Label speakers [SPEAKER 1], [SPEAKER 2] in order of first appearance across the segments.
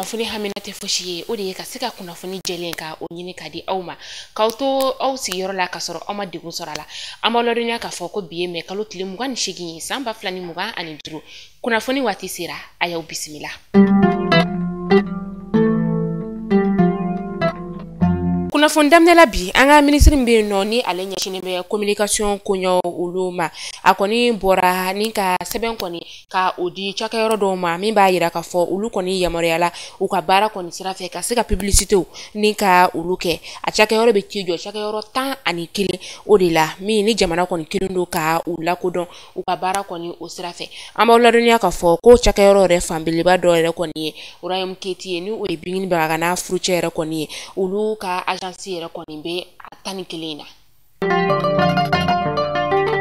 [SPEAKER 1] kunnafoni hamina tɛ fosi ye o de ye ka se ka kunnafoni jɛlen ka o ɲini ka di aw ma k'aw to aw sigiyɔrɔ la ka sɔrɔ aw ma degun sɔrɔ a la an b'aw ladɔnya k'a fɔ ko bi ye mɛ kalo tile 28 ye san 2025 kunnafoni waati sera a y'aw bisimila. Kunnafoni daminɛla bi an ka ministre min bɛ yen nɔ ni ale ɲɛsinnen bɛ communication koɲɛw olu ma a kɔni bɔra ni ka sɛbɛn kɔni ka o di cakɛyɔrɔ dɔw ma min b'a yira k'a fɔ olu kɔni yamaruyala u ka baara kɔni sira fɛ ka se ka publicitéw ni ka olu kɛ a cakɛyɔrɔ bɛ ci jɔ cakɛyɔrɔ 11 o de la min ni jamana kɔni kelen don ka u lakodɔn u ka baara kɔni o sira fɛ an b'aw ladɔnya k'a fɔ ko cakɛyɔrɔ yɛrɛ fanbeleba dɔ yɛrɛ kɔni ye Royaume Keti ye ni o ye Bingini Baga n'a furucɛ yɛrɛ kɔni ye olu ka agence yɛrɛ kɔni bɛ a 11 na.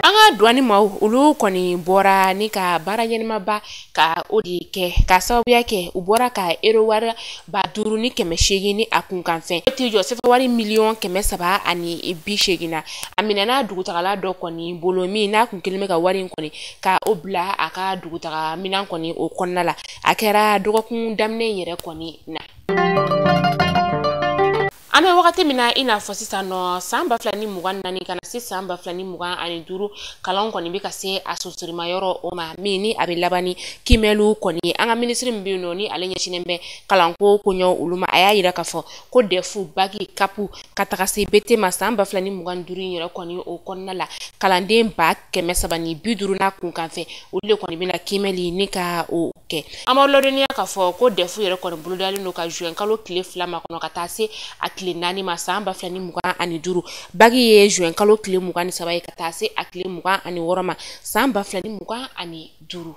[SPEAKER 1] An ka douane maaw olu kɔni bɔra ni ka baara ɲɛnamaba ka o de kɛ ka sababuya kɛ u bɔra ka euro wari 5,800 ni a kunkanfɛn ti jɔ sefa wari $380,000 na a minɛna dugutagala dɔ kɔni bolo min n'a kun kelen bɛ ka wari in kɔni ka o bila a ka dugutaga minan kɔni o kɔnɔna la a kɛra dɔgɔkun daminɛ yɛrɛ kɔni na. An bɛ wagati min na i n'a fɔ sisan nɔ san 2024 kana se san 2025 kalan kɔni bɛ ka se a sosorima yɔrɔ o ma min ni a bɛ laban ni kimɛliw kɔni an ka ministre min bɛ yen nɔ ni ale ɲɛsinnen bɛ kalanko koɲɛw olu ma a y'a yira k'a fɔ ko DEF bagi kapu ka taga se BT ma san 2025 in yɛrɛ kɔni o kɔnɔna la kalanden 350 n'a kunkanfɛ olu de kɔni bɛna kimɛli ni ka o kɛ an b'aw ladɔnya k'a fɔ ko DEF yɛrɛ kɔni bolodalen don ka juin kalo tile 2 ma kɔnɔ ka taa se a tile 4 ma san 2025 bagi ye juin kalo tile 23 ye ka taa se a tile 26 ma san 2025.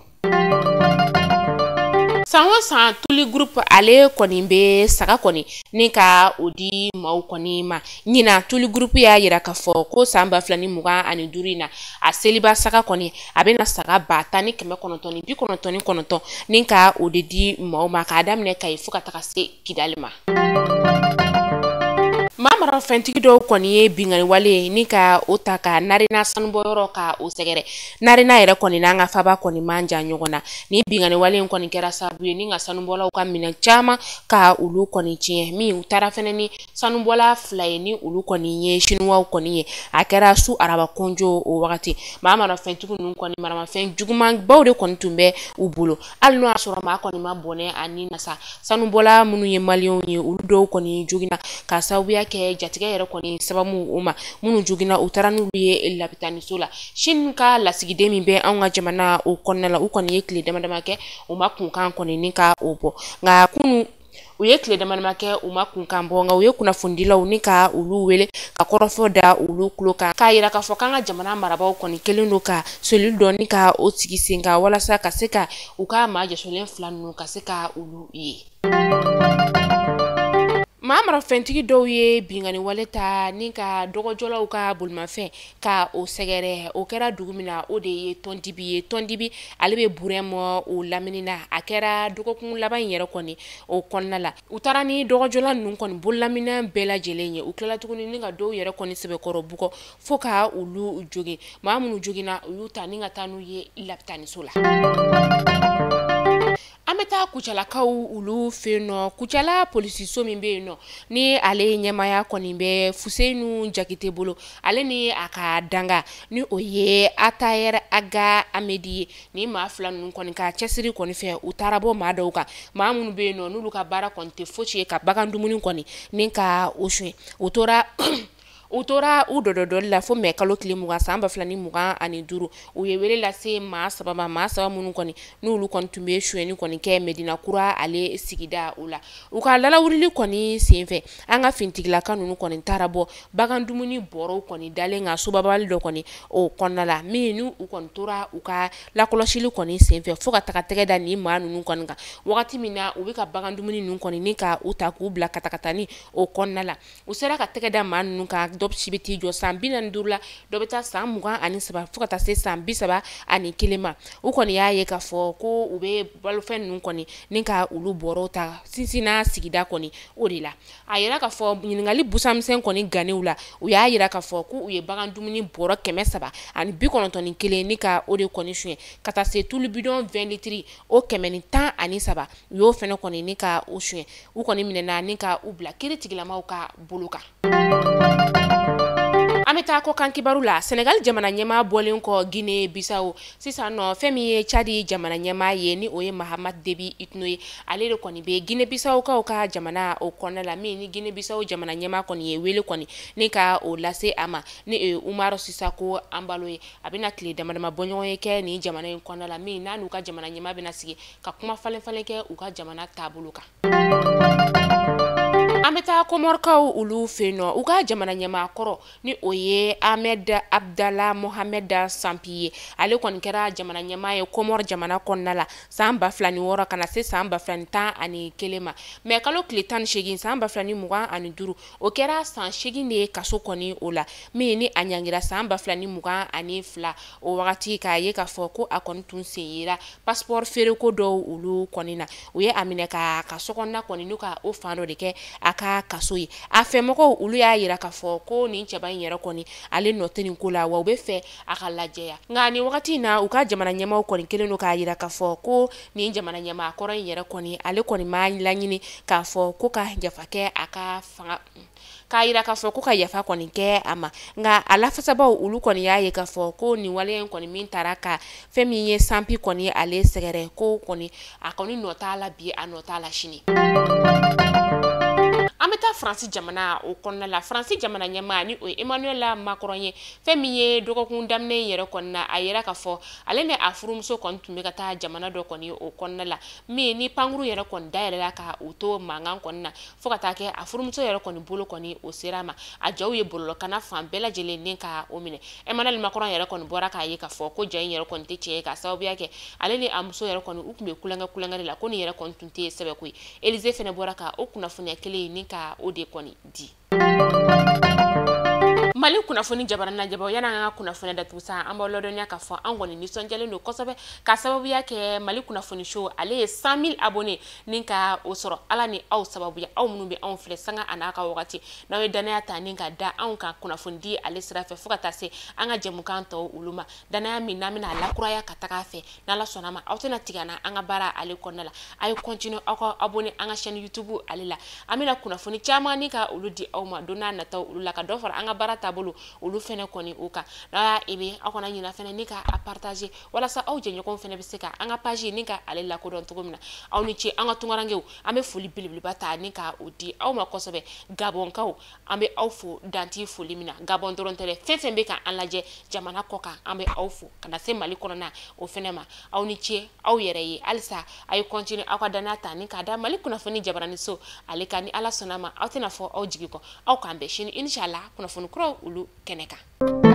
[SPEAKER 1] San o san Tuli Group ale kɔni bɛ saga kɔni ni ka o di maaw kɔni ma ɲina Tuli Group y'a yira k'a fɔ ko san 2025 in na a seliba saga kɔni a bɛna saga 10,999 ni ka o de di maaw ma k'a daminɛ Kayi fo ka taga se Kidali ma. Mamara fɛntigi dɔw kɔni ye bingani wale ni ka o ta ka narina sanubɔyɔrɔ ka o sɛgɛrɛ narina yɛrɛ kɔni n'an ka faba kɔni man jan ɲɔgɔn na ni bingani wale in kɔni kɛra sababu ye ni ka sanubɔlaw ka minɛn caman ka olu kɔni tiɲɛ min u taara fɛnɛ ni sanubɔla 2 ye ni olu kɔni ye chinois kɔni ye a kɛra su araba konjo o wagati mamara fɛntigi ninnu kɔni maramafɛn juguman baw de kɔni tun bɛ u bolo hali n'o y'a sɔrɔ maa kɔni ma bɔnɛ ani nasa sanubɔla minnu ye maliyɛnw ye olu dɔw kɔni jogina ka sababuya kɛ jatigɛ yɛrɛ kɔni sababu o ma minnu jogina u taara n'olu ye lapitaniso la Chine ka lasigiden min bɛ anw ka jamana o kɔnɔna la u kɔni ye tile damadama kɛ u ma kunkan kɔni ni ka o bɔ nka kunu u ye tile damadama kɛ u ma kunkan bɔ nka u ye kunnafonidilaw ni ka olu wele ka kɔrɔfɔ da olu tulo kan k'a yira k'a fɔ k'an ka jamana marabaw kɔni kelen don ka soli dɔ ni ka o sigi sen kan walasa ka se ka u ka maa jɛsolen 2 ninnu ka se ka olu ye. Mamara fɛntigi dɔw ye bingani wale ta ni ka dɔgɔjɔlaw ka bolimafɛn ka o sɛgɛrɛ o kɛra dugu min na o de ye Tɔndibi ye Tɔndibi ale bɛ burɛmɔ o lamini na a kɛra dɔgɔkun laban in yɛrɛ kɔni o kɔnɔna la u taara ni dɔgɔjɔla ninnu kɔni bololaminɛ bɛɛ lajɛlen ye u tilala tuguni ni ka dɔw yɛrɛ kɔni sɛbɛkɔrɔ bugɔ fo ka olu jogin maa minnu joginna u y'u ta ni ka taa n'u ye lapitaniso la. An bɛ taa Kucalakaw olu fɛ yen nɔ Kucala polisiso min bɛ yen nɔ ni ale ɲɛmaya kɔni bɛ Fusenu Jakite bolo ale ni a ka danga ni o ye Atayer Aga Amedi ye ni maa 2 ninnu kɔni ka cɛsiri kɔni fɛ u taara bɔ maa dɔw kan maa minnu bɛ yen nɔ n'olu ka baara kɔni tɛ fosi ye ka bagan dumuni kɔni ni ka o suɲɛ u tora u dɔdɔdɔli la fo mɛ kalo tile 20 san 2025 u ye wele lase maa 3 minnu kɔni n'olu kɔni tun bɛ suɲɛni kɔni kɛ Medina Kura ale sigida o la u ka lalawurili kɔni senfɛ an ka fintigilaka ninnu kɔni taara bɔ bagan dumuni bɔrɔw kɔni dalen ka sobabali dɔ kɔni o kɔnɔna la min ni u kɔni tora u ka lakɔlɔsili kɔni senfɛ fo ka taga tɛgɛ da ni maa ninnu kɔni kan wagati min na u bɛ ka bagan dumuni ninnu kɔni ni ka u ta k'u bila katakatani o kɔnɔna la u sera ka tɛgɛ da maa ninnu kan dɔ si bɛ t'i jɔ san 45 la dɔ bɛ taa san 23 fo ka taa se san 31 ma u kɔni y'a ye k'a fɔ ko u bɛ balofɛn ninnu kɔni ni ka olu bɔrɔw ta sinsinna sigida kɔni o de la a yira k'a fɔ ɲininkali busamisɛn kɔni ganew la u y'a yira k'a fɔ ko u ye bagan dumuni bɔrɔ 391 ni ka o de kɔni suɲɛ ka taa se tulu bidon 20 litiri o 113 u y'o fɛnɛ kɔni ni ka o suɲɛ u kɔni minɛna ni ka u bila kiiri tigilamaw ka bolo kan. An bɛ taa ko kan kibaru la Senegal jamana ɲɛmaa bɔlen kɔ Guinée Bissau sisan nɔ fɛn min ye Chadi jamana ɲɛmaa ye ni o ye Mahamat Déby Itno ye ale de kɔni bɛ Guinée Bissau kaw ka jamana o kɔnɔna la min ni Guinée Bissau jamana ɲɛmaa kɔni ye wele kɔni ni ka o lase a ma ni Umaru Sisako Embalo ye a bɛna tile damadama bɔɲɔgɔn ye kɛ ni jamana in kɔnɔna la min n'a n'u ka jamana ɲɛmaa bɛna sigi ka kuma falen-falen kɛ u ka jamana taabolo kan. An bɛ taa Komɔrikaw olu fɛ nɔ u ka jamana ɲɛmaa kɔrɔ ni o ye Ahmed Abdallah Mohamed Sampi ye ale kɔni kɛra jamana ɲɛmaa ye Komɔr jamana kɔnɔna la san 2006 kana se san 2011 ma mais kalo tile 18 san 2025 o kɛra san 8 de ye kaso kɔni o la min ni a ɲangira san 2022 o wagati k'a ye k'a fɔ ko a kɔni tun sen yera passeport feereko dɔw olu kɔni na u ye a minɛ ka sokɔnɔna kɔni n'u ka o fan dɔ de kɛ a ka kaso ye a fɛmɔgɔw olu y'a yira k'a fɔ ko nin cɛba in yɛrɛ kɔni ale nɔ tɛ nin ko la wa u bɛ fɛ a ka lajɛya nka nin wagati in na u ka jamana ɲɛmaaw kɔni kelen don k'a yira k'a fɔ ko nin jamana ɲɛmaa kɔrɔ in yɛrɛ kɔni ale kɔni ma laɲini k'a fɔ ko ka yafa kɛ a ka fanga k'a yira k'a fɔ ko ka yafa kɔni kɛ a ma nka a lafasabaw olu kɔni y'a ye k'a fɔ ko nin waleya in kɔni min taara ka fɛn min ye Sampi kɔni ale sɛgɛrɛ ko kɔni a kɔni nɔ t'a la bi a nɔ t'a la sini. An bɛ taa Faransi jamana o kɔnɔna la Faransi jamana ɲɛmaa ni o ye Emmanuel Macron ye fɛn min ye dɔgɔkun daminɛ in yɛrɛ kɔni na a yira k'a fɔ ale ni a furumuso kɔni tun bɛ ka taa jamana dɔ kɔni o kɔnɔna la min ni pankuru yɛrɛ kɔni dayɛlɛla ka o to mankan kɔni na fo ka taa kɛ a furumuso yɛrɛ kɔni bolo kɔni o sera ma a jaw ye bɔlɔlɔkana fan bɛɛ lajɛlen ni ka o minɛ Emmanuel Macron yɛrɛ kɔni bɔra k'a ye k'a fɔ ko ja in yɛrɛ kɔni tɛ tiɲɛ ye ka sababuya kɛ ale ni a muso yɛrɛ kɔni u tun bɛ kulonkɛ de la ko nin yɛrɛ kɔni tun tɛ sɛbɛko ye Élysée fɛnɛ bɔra ka o kunnafoniya kelen ni ka o de kɔni di. Mali kunnafoni jabarana jabaw yana an ka kunnafoni datugu sa an b'aw ladɔnya k'a fɔ an kɔni nisɔndiyalen don kosɛbɛ ka sababuya kɛ Mali kunnafoni show ale ye 100 000 abonnés ni ka o sɔrɔ ala ni aw sababuya aw minnu bɛ anw filɛ sanga a n'a ka wagati n'aw ye danaya ta ni ka da anw kan kunnafoni di ale sira fɛ fo ka taa se an ka jɛmukan tɔw olu ma danaya min n'an bɛna lakuraya ka taga a fɛ n'ala sɔnna ma aw tɛna tigɛ na an ka baara ale kɔnɔna la a ye continue aw ka abonné an ka chaîne YouTube ale la an bɛna kunnafoni caman ni ka olu di aw ma don n'a nataw olu la ka dɔ fara an ka baara taabolo olu fɛnɛ kɔni o kan n'a y'a ebe aw kana ɲina fɛnɛ ni ka a partager walasa aw jɛɲɔgɔnw fɛnɛ bɛ se ka an ka page ni ka ale lakodɔn cogo min na aw ni ce an ka tungarankew an bɛ foli belebeleba ta ni ka o di aw ma kosɛbɛ Gabonkaw an bɛ aw fo danti foli min na Gabon dɔrɔn tɛ dɛ fɛn fɛn bɛ ka an lajɛ jamana kɔ kan an bɛ aw fo ka na se Mali kɔnɔna o fɛnɛ ma aw ni ce aw yɛrɛ ye halisa a ye continue aw ka danaya ta ni ka da Mali kunnafoni jabarani so ale ka ni ala sɔnna ma aw tɛna fɔ aw jigi kɔ aw k'an bɛn sini inshallah kunnafoni kuraw olu kɛnɛ kan.